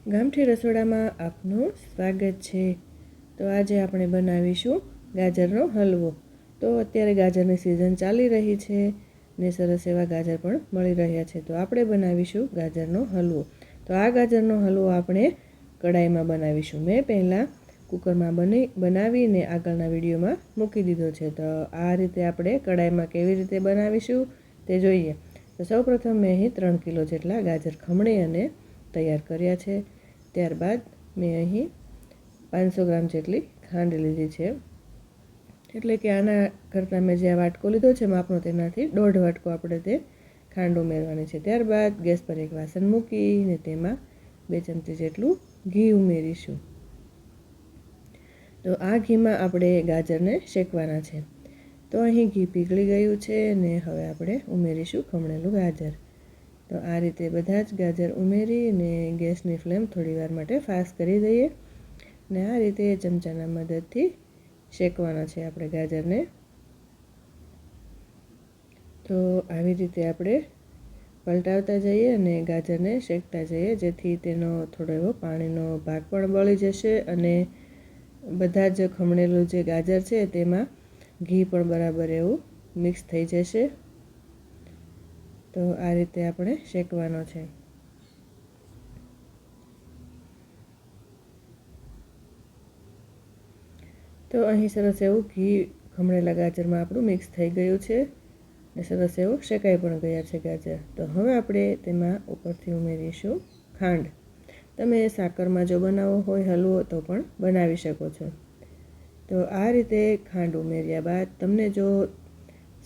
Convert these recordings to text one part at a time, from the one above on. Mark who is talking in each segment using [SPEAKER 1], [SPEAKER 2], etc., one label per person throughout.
[SPEAKER 1] ગામઠી રસોડામાં આપનું સ્વાગત છે। તો આજે આપણે બનાવીશું ગાજરનો હલવો। તો અત્યારે ગાજરની સિઝન ચાલી રહી છે ને સરસ એવા ગાજર પણ મળી રહ્યા છે। તો આપણે બનાવીશું ગાજરનો હલવો। તો આ ગાજરનો હલવો આપણે કડાઈમાં બનાવીશું। મેં પહેલાં કુકરમાં બનાવીને આગળના વિડીયોમાં મૂકી દીધો છે। તો આ રીતે આપણે કડાઈમાં કેવી રીતે બનાવીશું તે જોઈએ। તો સૌપ્રથમ મેં અહીં 3 કિલો જેટલા ગાજર ખમણી અને તૈયાર કર્યા છે। ત્યારબાદ મેં અહીં 500 ગ્રામ જેટલી ખાંડ લીધી છે, એટલે કે આના કરતાં મેં જે આ વાટકો લીધો છે માપનો તેનાથી 1.5 વાટકો આપણે તે ખાંડ ઉમેરવાની છે। ત્યારબાદ ગેસ પર એક વાસણ મૂકીને તેમાં 2 ચમચી જેટલું ઘી ઉમેરીશું। તો આ ઘીમાં આપણે ગાજરને શેકવાના છે। તો અહીં ઘી પીગળી ગયું છે ને હવે આપણે ઉમેરીશું ખમણેલું ગાજર। તો આ રીતે બધા જ ગાજર ઉમેરીને ગેસની ફ્લેમ થોડીવાર માટે ફાસ્ટ કરી દઈએ ને આ રીતે ચમચાના મદદથી શેકવાના છે આપણે ગાજરને। તો આવી રીતે આપણે પલટાવતા જઈએ અને ગાજરને શેકતા જઈએ, જેથી તેનો થોડો એવો પાણીનો ભાગ પણ બળી જશે અને બધા જ ખમણેલું જે ગાજર છે તેમાં ઘી પણ બરાબર એવું મિક્સ થઈ જશે। તો આ રીતે આપણે શેકવાનો છે। તો અહીં સરસ એવું ઘી ખમણેલા ગાજરમાં આપણું મિક્સ થઈ ગયું છે ને સરસ એવું શેકાઈ પણ ગયા છે ગાજર। તો હવે આપણે તેમાં ઉપરથી ઉમેરીશું ખાંડ। તમે સાકરમાં જો બનાવવો હોય હલવો તો પણ બનાવી શકો છો। તો આ રીતે ખાંડ ઉમેર્યા બાદ તમને જો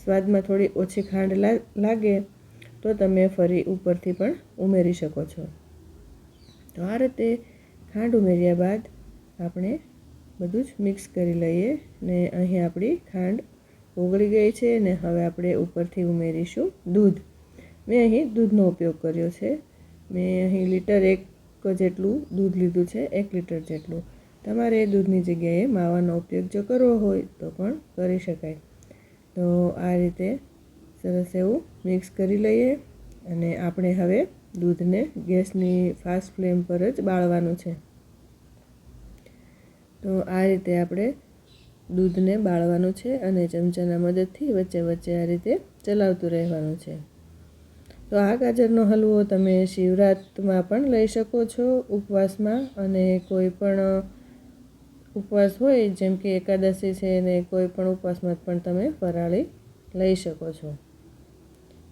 [SPEAKER 1] સ્વાદમાં થોડી ઓછી ખાંડ લાગે તો તમે ફરી ઉપરથી પણ ઉમેરી શકો છો। તો આ રીતે ખાંડ ઉમેર્યા બાદ આપણે બધું જ મિક્સ કરી લઈએ ને અહીં આપણી ખાંડ ઓગળી ગઈ છે ને હવે આપણે ઉપરથી ઉમેરીશું દૂધ। મેં અહીં દૂધનો ઉપયોગ કર્યો છે। મેં અહીં લીટર 1 જેટલું દૂધ લીધું છે, 1 લીટર જેટલું। તમારે દૂધની જગ્યાએ માવાનો ઉપયોગ જો કરવો હોય તો પણ કરી શકાય। તો આ રીતે સરસ એવું મિક્સ કરી લઈએ અને આપણે હવે દૂધને ગેસની ફાસ્ટ ફ્લેમ પર જ બાળવાનું છે। તો આ રીતે આપણે દૂધને બાળવાનું છે અને ચમચાના મદદથી વચ્ચે વચ્ચે આ રીતે ચલાવતું રહેવાનું છે। તો આ ગાજરનો હલવો તમે શિવરાત્રિમાં પણ લઈ શકો છો, ઉપવાસમાં, અને કોઈ પણ ઉપવાસ હોય જેમ કે એકાદશી છે ને કોઈ પણ ઉપવાસમાં પણ તમે ફરાળી લઈ શકો છો।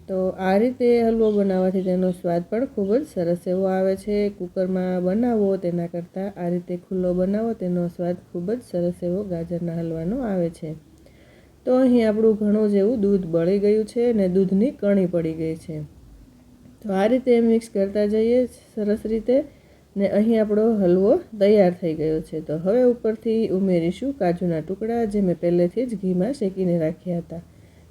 [SPEAKER 1] તો આ રીતે હલવો બનાવવાથી તેનો સ્વાદ પણ ખૂબ જ સરસ એવો આવે છે। કુકરમાં બનાવો તેના કરતાં આ રીતે ખુલ્લો બનાવો તેનો સ્વાદ ખૂબ જ સરસ એવો ગાજરના હલવાનો આવે છે। તો અહીં આપણું ઘણું જેવું દૂધ બળી ગયું છે ને દૂધની કણી પડી ગઈ છે। તો આ રીતે મિક્સ કરતા જઈએ સરસ રીતે ને અહીં આપણો હલવો તૈયાર થઈ ગયો છે। તો હવે ઉપરથી ઉમેરીશું કાજુના ટુકડા, જે મેં પહેલેથી જ ઘીમાં શેકીને રાખ્યા હતા।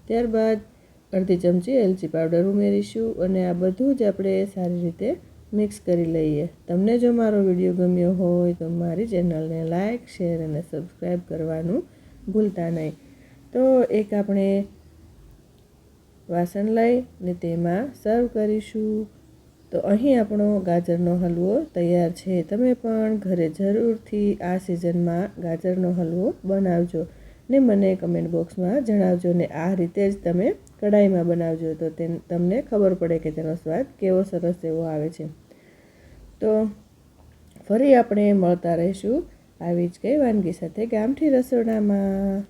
[SPEAKER 1] ત્યારબાદ અડધી ચમચી એલચી પાવડર ઉમેરીશું અને આ બધું જ આપણે સારી રીતે મિક્સ કરી લઈએ। તમને જો મારો વિડીયો ગમ્યો હોય તો મારી ચેનલને લાઇક, શેર અને સબસ્ક્રાઈબ કરવાનું ભૂલતા નહીં। તો એક આપણે વાસણ લઈ ને તેમાં સર્વ કરીશું। તો અહીં આપણો ગાજરનો હલવો તૈયાર છે। તમે પણ ઘરે જરૂરથી આ સિઝનમાં ગાજરનો હલવો બનાવજો ને મને કમેન્ટ બોક્સમાં જણાવજો ને આ રીતે જ તમે કડાઈમાં બનાવજો, તો તમને ખબર પડે કે તેનો સ્વાદ કેવો સરસ એવો આવે છે। તો ફરી આપણે મળતા રહીશું આવી જ કઈ વાનગી સાથે ગામઠી રસોડામાં।